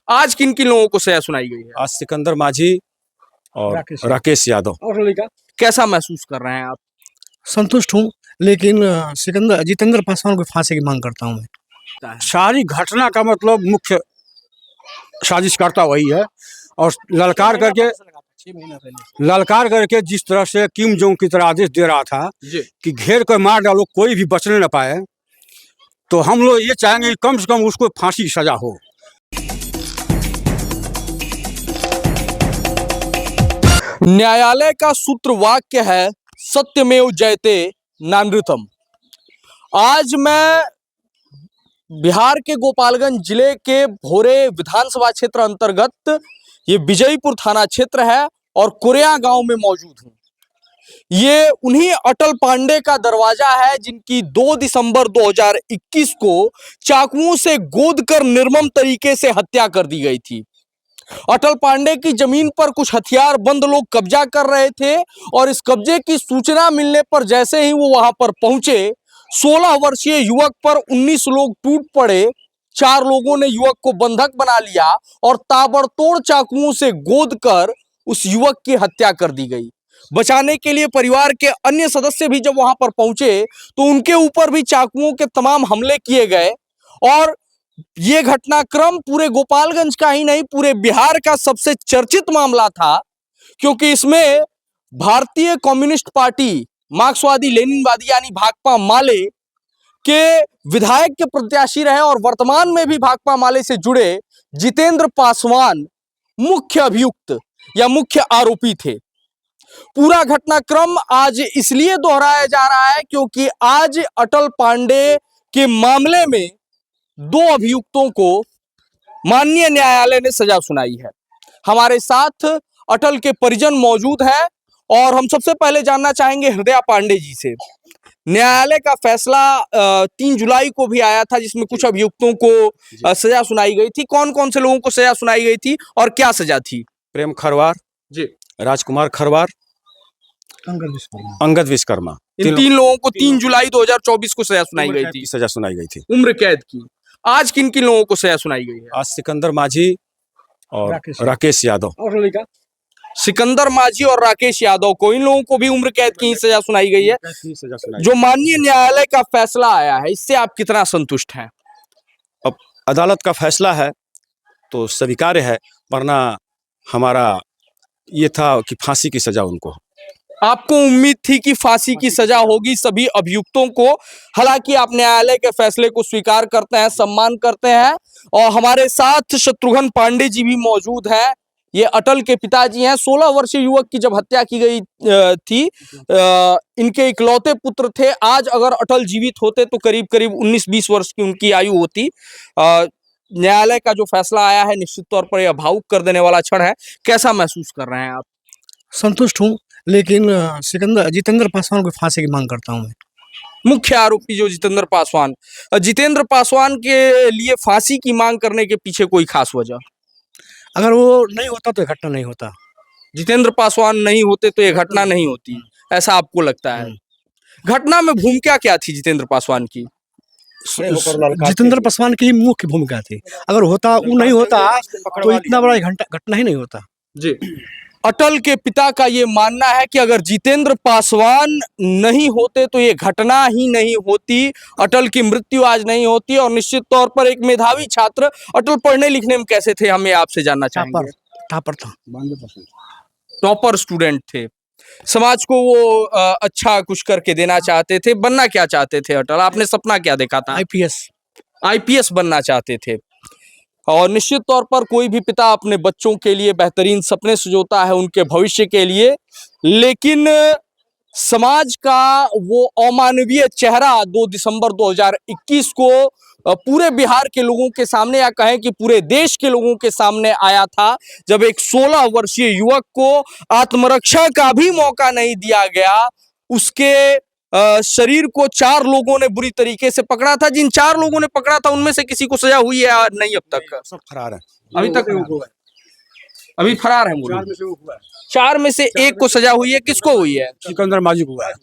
आज किन किन लोगों को सजा सुनाई गई है? आज सिकंदर माझी और राकेश यादव। और लड़का कैसा महसूस कर रहे हैं आप? संतुष्ट हूँ, लेकिन जितेंद्र पासवान को फांसी की मांग करता हूँ मैं। सारी घटना का मतलब मुख्य साजिशकर्ता वही है और ललकार करके जिस तरह से किम जोंग की तरह आदेश दे रहा था कि घेर कर मार डालो, कोई भी बचने न पाए, तो हम लोग ये चाहेंगे कि कम से कम उसको फांसी की सजा हो। न्यायालय का सूत्र वाक्य है सत्यमेव जयते नानृतम। आज मैं बिहार के गोपालगंज जिले के भोरे विधानसभा क्षेत्र अंतर्गत ये विजयपुर थाना क्षेत्र है और कुरिया गांव में मौजूद हूं। ये उन्हीं अटल पांडे का दरवाजा है जिनकी 2 दिसंबर 2021 को चाकुओं से गोदकर निर्मम तरीके से हत्या कर दी गई थी। अटल पांडे की जमीन पर कुछ हथियारबंद लोग कब्जा कर रहे थे और इस कब्जे की सूचना मिलने पर जैसे ही वो वहां पर पहुंचे, 16 वर्षीय युवक पर 19 लोग टूट पड़े। 4 लोगों ने युवक को बंधक बना लिया और ताबड़तोड़ चाकुओं से गोदकर उस युवक की हत्या कर दी गई। बचाने के लिए परिवार के अन्य सदस्य भी जब वहां पर पहुंचे तो उनके ऊपर भी चाकुओं के तमाम हमले किए गए और ये घटनाक्रम पूरे गोपालगंज का ही नहीं, पूरे बिहार का सबसे चर्चित मामला था, क्योंकि इसमें भारतीय कम्युनिस्ट पार्टी, मार्क्सवादी लेनिनवादी यानी भाकपा माले के विधायक के प्रत्याशी रहे और वर्तमान में भी भाकपा माले से जुड़े जितेंद्र पासवान मुख्य अभियुक्त या मुख्य आरोपी थे। पूरा घटनाक्रम आज इसलिए दोहराया जा रहा है क्योंकि आज अटल पांडे के मामले में 2 अभियुक्तों को माननीय न्यायालय ने सजा सुनाई है। हमारे साथ अटल के परिजन मौजूद हैं और हम सबसे पहले जानना चाहेंगे हृदया पांडे जी से। न्यायालय का फैसला 3 जुलाई को भी आया था जिसमें कुछ अभियुक्तों को सजा सुनाई गई थी। कौन कौन से लोगों को सजा सुनाई गई थी और क्या सजा थी? प्रेम खरवार जी, राजकुमार खरवार, अंगद विश्वकर्मा। इन 3 लोगों को 3 जुलाई 2024 को सजा सुनाई गई थी। सजा सुनाई गई थी, उम्र कैद की। आज किन किन लोगों को सजा सुनाई गई है? आज सिकंदर माझी और राकेश यादव। और लड़का सिकंदर माझी और राकेश यादव को, इन लोगों को भी उम्र कैद की सजा सुनाई गई है। जो माननीय न्यायालय का फैसला आया है इससे आप कितना संतुष्ट हैं? अब अदालत का फैसला है तो स्वीकार्य है, वरना हमारा ये था कि फांसी की सजा उनको। आपको उम्मीद थी कि फांसी की सजा होगी सभी अभियुक्तों को, हालांकि आप न्यायालय के फैसले को स्वीकार करते हैं, सम्मान करते हैं। और हमारे साथ शत्रुघ्न पांडे जी भी मौजूद हैं। ये अटल के पिताजी हैं। 16 वर्षीय युवक की जब हत्या की गई थी, इनके इकलौते पुत्र थे। आज अगर अटल जीवित होते तो करीब करीब 19-20 वर्ष की उनकी आयु होती। न्यायालय का जो फैसला आया है निश्चित तौर पर यह भावुक कर देने वाला क्षण है। कैसा महसूस कर रहे हैं आप? संतुष्ट हूँ, लेकिन जितेंद्र पासवान को फांसी की मांग करता हूँ मैं। मुख्य आरोपी जो जितेंद्र पासवान के लिए फांसी की मांग करने के पीछे कोई खास वजह? अगर वो नहीं होता तो ये घटना नहीं होता। जितेंद्र पासवान नहीं होते तो ये घटना नहीं होती, ऐसा आपको लगता है? घटना में भूमिका क्या थी जितेंद्र पासवान की? जितेंद्र पासवान की मुख्य भूमिका थी। अगर होता, वो नहीं होता तो इतना बड़ा घटना ही नहीं होता जी। अटल के पिता का ये मानना है कि अगर जितेंद्र पासवान नहीं होते तो ये घटना ही नहीं होती, अटल की मृत्यु आज नहीं होती। और निश्चित तौर पर एक मेधावी छात्र, अटल पढ़ने लिखने में कैसे थे हमें आपसे जानना चाहेंगे। टॉपर था, टॉपर स्टूडेंट थे। समाज को वो अच्छा कुछ करके देना चाहते थे। बनना क्या चाहते थे अटल? आपने सपना क्या देखा था? आईपीएस बनना चाहते थे। और निश्चित तौर पर कोई भी पिता अपने बच्चों के लिए बेहतरीन सपने सजोता है उनके भविष्य के लिए, लेकिन समाज का वो अमानवीय चेहरा 2 दिसंबर 2021 को पूरे बिहार के लोगों के सामने, या कहें कि पूरे देश के लोगों के सामने आया था, जब एक 16 वर्षीय युवक को आत्मरक्षा का भी मौका नहीं दिया गया। उसके शरीर को 4 लोगों ने बुरी तरीके से पकड़ा था। जिन 4 लोगों ने पकड़ा था उनमें से किसी को सजा हुई है? नहीं, अब तक सब फरार है। अभी तक अभी फरार है। 4 में से 1 को सजा हुई है। किसको हुई है? सिकंदर माझी को हुआ है।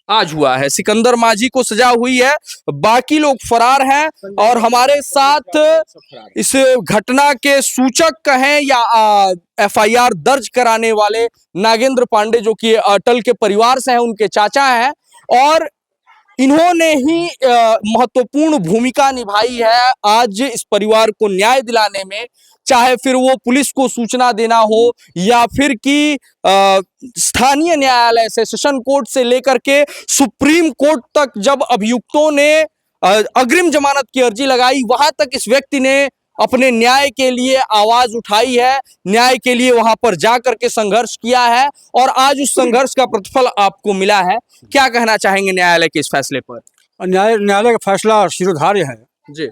आज हुआ है। सिकंदर माझी को सजा हुई है, बाकी लोग फरार हैं। और हमारे साथ इस घटना के सूचक कहें या एफआईआर दर्ज कराने वाले नागेंद्र पांडे, जो कि अटल के परिवार से हैं, उनके चाचा हैं, और इन्होंने ही महत्वपूर्ण भूमिका निभाई है आज इस परिवार को न्याय दिलाने में, चाहे फिर वो पुलिस को सूचना देना हो या फिर कि स्थानीय न्यायालय से, सेशन कोर्ट से लेकर के सुप्रीम कोर्ट तक जब अभियुक्तों ने अग्रिम जमानत की अर्जी लगाई, वहां तक इस व्यक्ति ने अपने न्याय के लिए आवाज उठाई है, न्याय के लिए वहां पर जाकर के संघर्ष किया है, और आज उस संघर्ष का प्रतिफल आपको मिला है। क्या कहना चाहेंगे न्यायालय के इस फैसले पर? न्यायालय का फैसला शिरोधार्य है जी।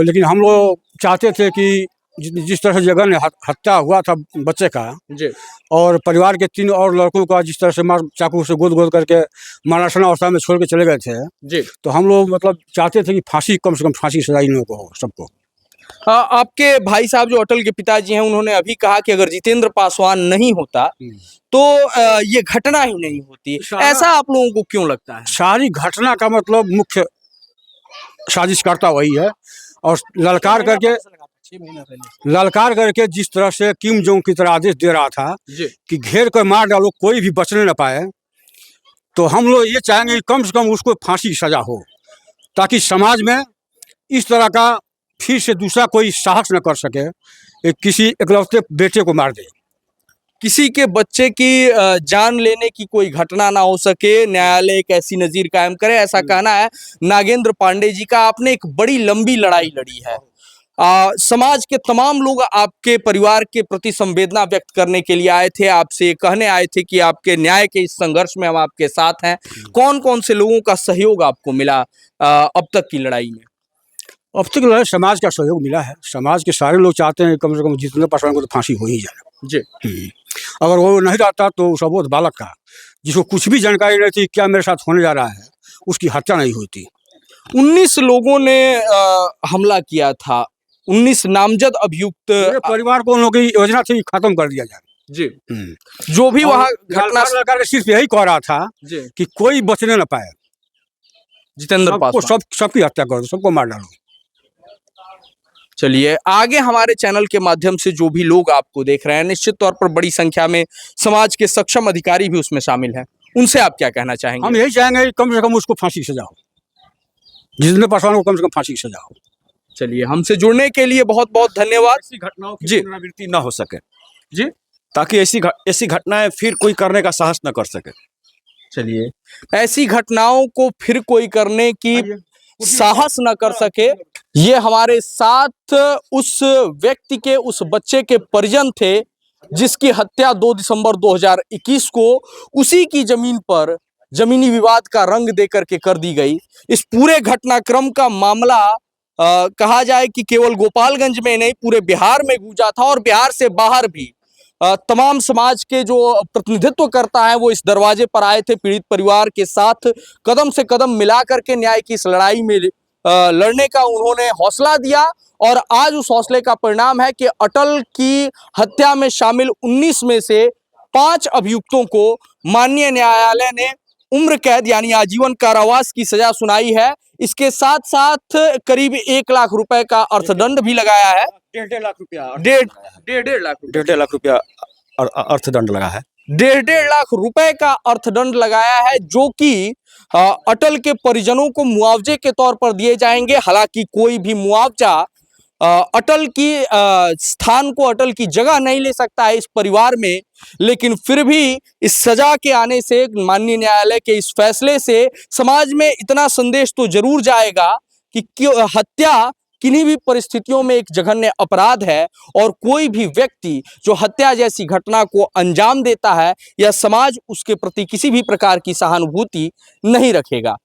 लेकिन हम लोग चाहते थे कि जिस तरह से जघन्य हत्या हुआ था बच्चे का जी, और परिवार के 3 और लड़कों का जिस तरह से चाकू से गोद करके मरणासन अवस्था में छोड़ के चले गए थे जी, तो हम लोग मतलब चाहते थे कि फांसी, कम से कम फांसी सजा इन लोगों को हो, सबको। आपके भाई साहब जो अटल के पिताजी हैं, उन्होंने अभी कहा कि अगर जितेंद्र पासवान नहीं होता तो ये घटना ही नहीं होती। ऐसा आप लोगों को क्यों लगता है? सारी घटना का मतलब मुख्य साजिशकर्ता वही है, और ललकार करके जिस तरह से किम जोंग की तरह आदेश दे रहा था कि घेर कर मार डालो, कोई भी बचने न पाए, तो हम लोग ये चाहेंगे कि कम से कम उसको फांसी की सजा हो, ताकि समाज में इस तरह का फिर से दूसरा कोई साहस न कर सके किसी इकलौते बेटे को मार दे। किसी के बच्चे की जान लेने की कोई घटना ना हो सके, न्यायालय एक ऐसी नजीर कायम करे, ऐसा कहना है नागेंद्र पांडे जी का। आपने एक बड़ी लंबी लड़ाई लड़ी है, समाज के तमाम लोग आपके परिवार के प्रति संवेदना व्यक्त करने के लिए आए थे, आपसे कहने आए थे कि आपके न्याय के इस संघर्ष में हम आपके साथ हैं। कौन कौन से लोगों का सहयोग आपको मिला अब तक की लड़ाई में? अब तक लड़ाई समाज का सहयोग मिला है। समाज के सारे लोग चाहते हैं कम से कम जितेंद्र पासवान को तो फांसी हो ही जाए जी। अगर वो नहीं रहता तो उस अबोध बालक का, जिसको कुछ भी जानकारी नहीं थी क्या मेरे साथ होने जा रहा है, उसकी हत्या नहीं हुई। 19 लोगों ने हमला किया था, 19 नामजद अभियुक्त। परिवार को उन लोगों की योजना थी खत्म कर दिया जाए जी। जो भी वहां घटना सिर्फ यही कह रहा था कि कोई बचने न पाए, जितेंद्र पासवान सबकी हत्या कर दो, सबको मार डालो। चलिए, आगे हमारे चैनल के माध्यम से जो भी लोग आपको देख रहे हैं, निश्चित तौर पर बड़ी संख्या में समाज के सक्षम अधिकारी भी उसमें शामिल हैं, उनसे आप क्या कहना चाहेंगे? हम यही चाहेंगे कि कम से कम उसको फांसी की सजा हो, जितेंद्र पासवान को कम से कम फांसी की सजा हो। चलिए, हमसे जुड़ने के लिए बहुत बहुत धन्यवाद। ऐसी घटनाओं की जी। पुनरावृत्ति ना हो सके जी, ताकि ऐसी घटनाएं फिर कोई करने का साहस न कर सके। चलिए, ऐसी घटनाओं को फिर कोई करने की साहस न कर सके, ये हमारे साथ उस व्यक्ति के, उस बच्चे के परिजन थे जिसकी हत्या 2 दिसंबर 2021 को उसी की जमीन पर जमीनी विवाद का रंग देकर के कर दी गई। इस पूरे घटनाक्रम का मामला कहा जाए कि केवल गोपालगंज में नहीं, पूरे बिहार में गूंजा था, और बिहार से बाहर भी तमाम समाज के जो प्रतिनिधित्व करता है वो इस दरवाजे पर आए थे, पीड़ित परिवार के साथ कदम से कदम मिला करके न्याय की इस लड़ाई में लड़ने का उन्होंने हौसला दिया। और आज उस हौसले का परिणाम है कि अटल की हत्या में शामिल 19 में से 5 अभियुक्तों को माननीय न्यायालय ने उम्र कैद यानी आजीवन कारावास की सजा सुनाई है। इसके साथ साथ करीब 1 लाख रुपए का अर्थदंड भी लगाया है। 1.5 लाख रुपया 1.5 लाख रुपया अर्थदंड लगा है। 1.5 लाख रुपए का अर्थदंड लगाया है, जो कि अटल के परिजनों को मुआवजे के तौर पर दिए जाएंगे। हालांकि कोई भी मुआवजा अटल की स्थान को, अटल की जगह नहीं ले सकता है इस परिवार में, लेकिन फिर भी इस सजा के आने से, माननीय न्यायालय के इस फैसले से समाज में इतना संदेश तो जरूर जाएगा कि हत्या किन्हीं भी परिस्थितियों में एक जघन्य अपराध है, और कोई भी व्यक्ति जो हत्या जैसी घटना को अंजाम देता है, या समाज उसके प्रति किसी भी प्रकार की सहानुभूति नहीं रखेगा।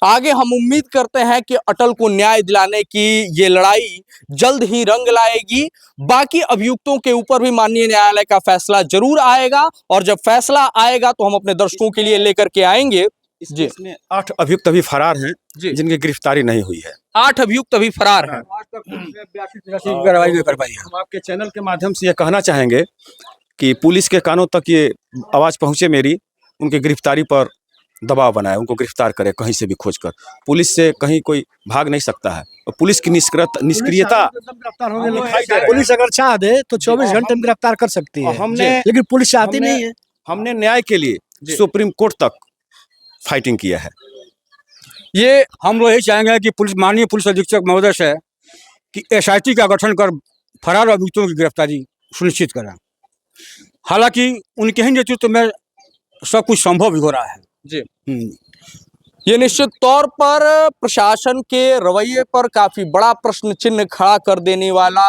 आगे हम उम्मीद करते हैं कि अटल को न्याय दिलाने की ये लड़ाई जल्द ही रंग लाएगी। बाकी अभियुक्तों के ऊपर भी माननीय न्यायालय का फैसला जरूर आएगा, और जब फैसला आएगा तो हम अपने दर्शकों के लिए लेकर के आएंगे। जी, इसमें 8 अभियुक्त अभी फरार हैं जिनकी गिरफ्तारी नहीं हुई है। 8 अभियुक्त अभी फरार हैं। हम आपके चैनल के माध्यम से ये कहना चाहेंगे कि पुलिस के कानों तक ये आवाज पहुंचे मेरी, उनकी गिरफ्तारी पर दबाव बनाए, उनको गिरफ्तार करे कहीं से भी खोज कर। पुलिस से कहीं कोई भाग नहीं सकता है, और पुलिस की निष्क्रियता गिरफ्तार होने लगे। पुलिस अगर चाह दे तो 24 घंटे में गिरफ्तार कर सकती है, लेकिन पुलिस चाहती नहीं है। हमने न्याय के लिए सुप्रीम कोर्ट तक फाइटिंग किया है। ये हम लोग यही चाहेंगे कि पुलिस माननीय पुलिस अधीक्षक महोदय से कि SIT का गठन कर फरार अभियुक्तों की गिरफ्तारी सुनिश्चित करें। हालांकि उनके ही नेतृत्व में सब कुछ संभव भी हो रहा है जी। ये निश्चित तौर पर प्रशासन के रवैये पर काफी बड़ा प्रश्न चिन्ह खड़ा कर देने वाला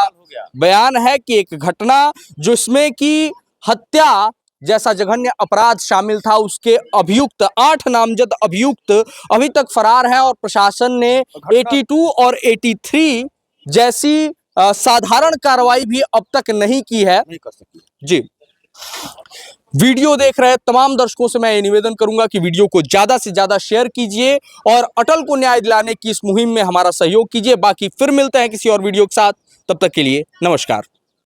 बयान है कि एक घटना जिसमें कि हत्या जैसा जघन्य अपराध शामिल था, उसके अभियुक्त 8 नामजद अभियुक्त अभी तक फरार हैं और प्रशासन ने 82 और 83 जैसी साधारण कार्रवाई भी अब तक नहीं की है। जी, वीडियो देख रहे तमाम दर्शकों से मैं ये निवेदन करूंगा कि वीडियो को ज्यादा से ज्यादा शेयर कीजिए और अटल को न्याय दिलाने की इस मुहिम में हमारा सहयोग कीजिए। बाकी फिर मिलते हैं किसी और वीडियो के साथ, तब तक के लिए नमस्कार।